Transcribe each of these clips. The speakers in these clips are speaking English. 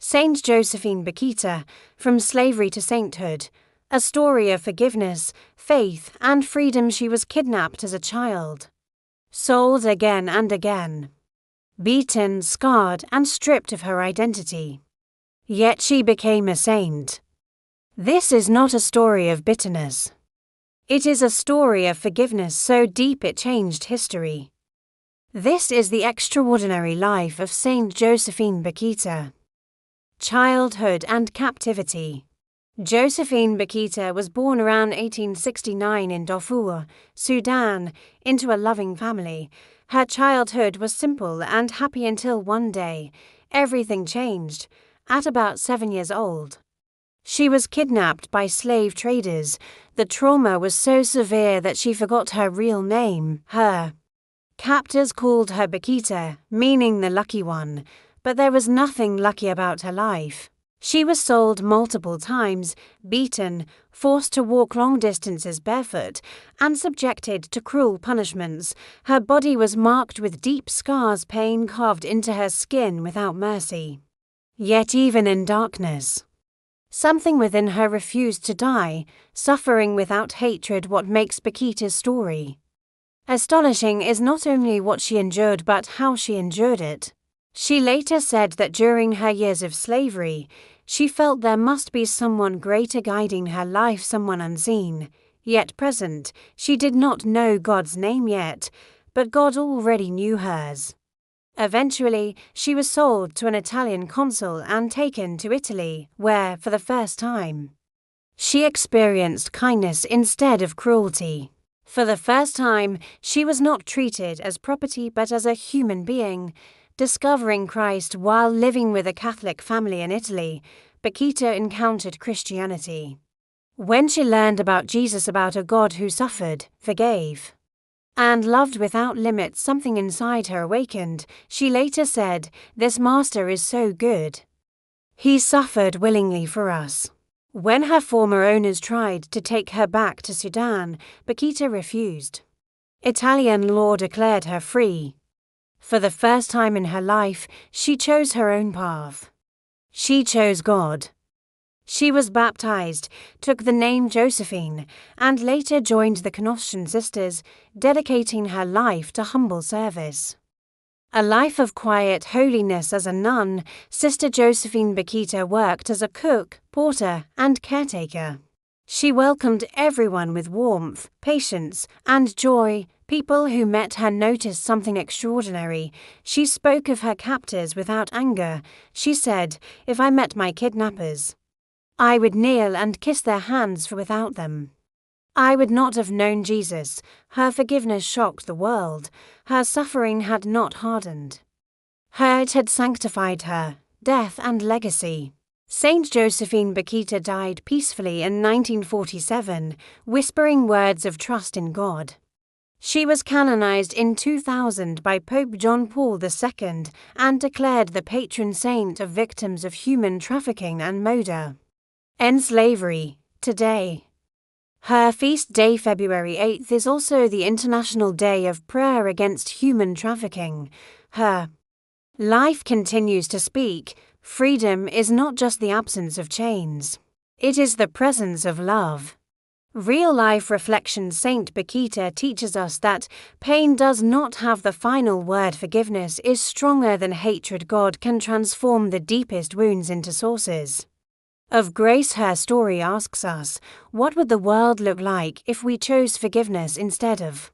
Saint Josephine Bakhita, From Slavery to Sainthood, a story of forgiveness, faith, and freedom. She was kidnapped as a child, sold again and again, beaten, scarred, and stripped of her identity. Yet she became a saint. This is not a story of bitterness. It is a story of forgiveness so deep it changed history. This is the extraordinary life of Saint Josephine Bakhita. Childhood and captivity. Josephine Bakhita was born around 1869 in Darfur, Sudan, into a loving family. Her childhood was simple and happy until one day, everything changed. At about 7 years old, she was kidnapped by slave traders. The trauma was so severe that she forgot her real name. Her captors called her Bakhita, meaning the lucky one, but there was nothing lucky about her life. She was sold multiple times, beaten, forced to walk long distances barefoot, and subjected to cruel punishments. Her body was marked with deep scars, pain carved into her skin without mercy. Yet even in darkness, something within her refused to die, suffering without hatred. What makes Bakhita's story astonishing is not only what she endured but how she endured it. She later said that during her years of slavery, she felt there must be someone greater guiding her life, someone unseen, yet present. She did not know God's name yet, but God already knew hers. Eventually, she was sold to an Italian consul and taken to Italy, where, for the first time, she experienced kindness instead of cruelty. For the first time, she was not treated as property but as a human being. Discovering Christ while living with a Catholic family in Italy, Bakhita encountered Christianity. When she learned about Jesus, about a God who suffered, forgave, and loved without limits, something inside her awakened. She later said, "This master is so good. He suffered willingly for us." When her former owners tried to take her back to Sudan, Bakhita refused. Italian law declared her free. For the first time in her life, she chose her own path. She chose God. She was baptized, took the name Josephine, and later joined the Canossian Sisters, dedicating her life to humble service. A life of quiet holiness. As a nun, Sister Josephine Bakhita worked as a cook, porter, and caretaker. She welcomed everyone with warmth, patience, and joy. People who met her noticed something extraordinary. She spoke of her captors without anger. She said, "If I met my kidnappers, I would kneel and kiss their hands, for without them, I would not have known Jesus." Her forgiveness shocked the world. Her suffering had not hardened her, it had sanctified her. Death and legacy. Saint Josephine Bakhita died peacefully in 1947, whispering words of trust in God. She was canonized in 2000 by Pope John Paul II and declared the patron saint of victims of human trafficking and murder. End slavery. Today, her feast day, February 8th, is also the International Day of Prayer Against Human Trafficking. Her life continues to speak. Freedom is not just the absence of chains. It is the presence of love. Real-life reflection. Saint Bakhita teaches us that pain does not have the final word. Forgiveness is stronger than hatred. God can transform the deepest wounds into sources of grace. Her story asks us, what would the world look like if we chose forgiveness instead of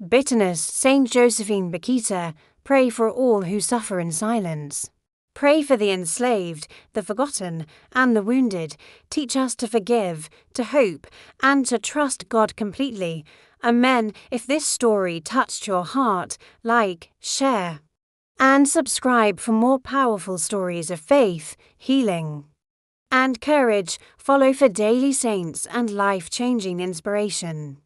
bitterness? Saint Josephine Bakhita, pray for all who suffer in silence. Pray for the enslaved, the forgotten, and the wounded. Teach us to forgive, to hope, and to trust God completely. Amen. If this story touched your heart, like, share, and subscribe for more powerful stories of faith, healing, and courage. Follow for daily saints and life-changing inspiration.